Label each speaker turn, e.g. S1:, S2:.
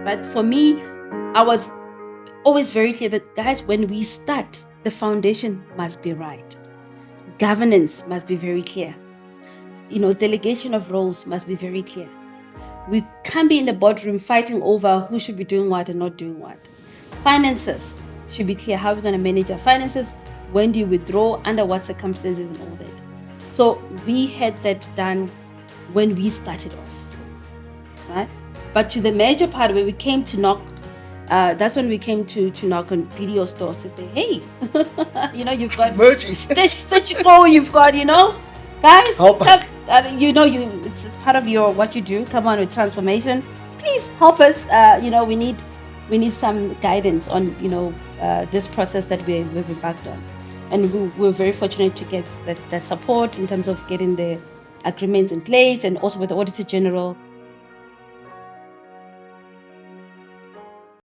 S1: right? For me, I was always very clear that, guys, when we start, the foundation must be right. Governance must be very clear. Delegation of roles must be very clear. We can't be in the boardroom fighting over who should be doing what and not doing what. Finances should be clear. How are we going to manage our finances? When do you withdraw? Under what circumstances and all that. So we had that done when we started off, right? But to the major part where we came to knock, that's when we came to knock on video stores to say, hey, you've got you've got, guys,
S2: help us.
S1: It's part of what you do. Come on with transformation. Please help us. We need some guidance on this process that we've embarked on, and we're very fortunate to get that support in terms of getting the agreements in place, and also with the Auditor General